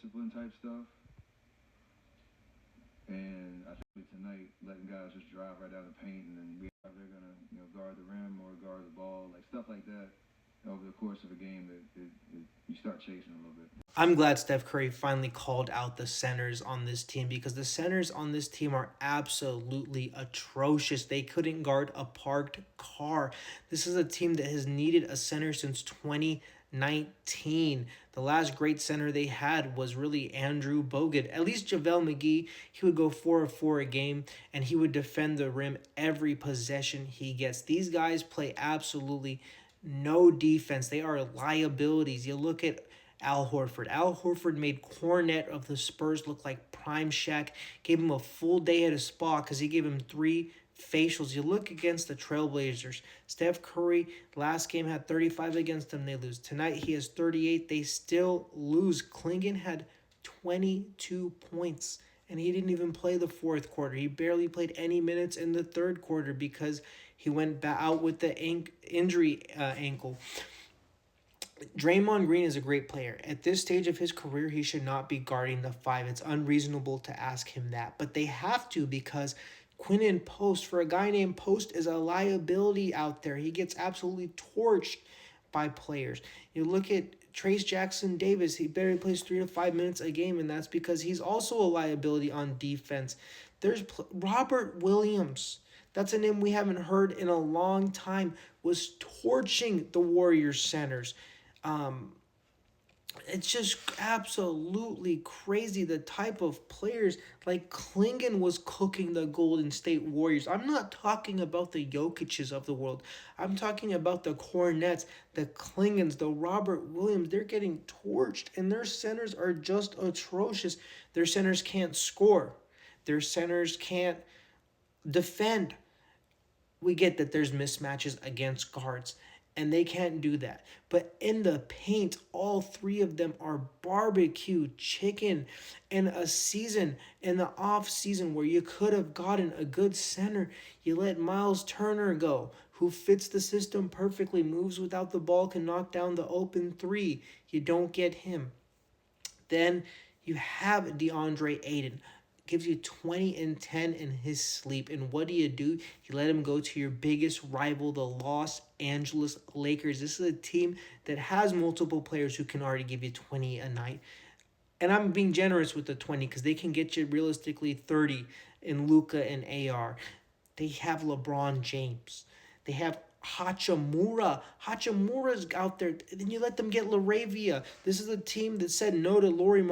discipline type stuff. And I think tonight, letting guys just drive right down the paint, and then they're gonna guard the rim or guard the ball, like stuff like that. Over the course of a game, you start chasing a little bit. I'm glad Steph Curry finally called out the centers on this team because the centers on this team are absolutely atrocious. They couldn't guard a parked car. This is a team that has needed a center since 2019. The last great center they had was really Andrew Bogut. At least JaVale McGee, he would go 4 of 4 a game and he would defend the rim every possession he gets. These guys play absolutely no defense. They are liabilities. You look at Al Horford. Al Horford made Cornet of the Spurs look like prime Shaq. Gave him a full day at a spa because he gave him 3 facials. You look against the Trailblazers. Steph Curry last game had 35 against them. They lose. Tonight he has 38. They still lose. Klingon had 22 points. And he didn't even play the fourth quarter. He barely played any minutes in the third quarter because he went out with the injury ankle. Draymond Green is a great player. At this stage of his career, he should not be guarding the 5. It's unreasonable to ask him that. But they have to because Quinnen Post, for a guy named Post, is a liability out there. He gets absolutely torched by players. You look at Trace Jackson Davis, he barely plays 3 to 5 minutes a game, and that's because he's also a liability on defense. There's Robert Williams. That's a name we haven't heard in a long time, was torching the Warriors centers. Um, it's just absolutely crazy the type of players like Klingon was cooking the Golden State Warriors. I'm not talking about the Jokic's of the world. I'm talking about the Cornets, the Klingons, the Robert Williams. They're getting torched, and their centers are just atrocious. Their centers can't score. Their centers can't defend. We get that there's mismatches against guards, and they can't do that. But in the paint, all 3 of them are barbecue chicken. In a season, in the off season where you could have gotten a good center, you let Miles Turner go, who fits the system perfectly, moves without the ball, can knock down the open 3. You don't get him. Then you have DeAndre Ayton, gives you 20 and 10 in his sleep. And what do? You let him go to your biggest rival, the Los Angeles Lakers. This is a team that has multiple players who can already give you 20 a night. And I'm being generous with the 20 because they can get you realistically 30 in Luka and AR. They have LeBron James. They have Hachimura. Hachimura's out there. Then you let them get LaRavia. This is a team that said no to Laurie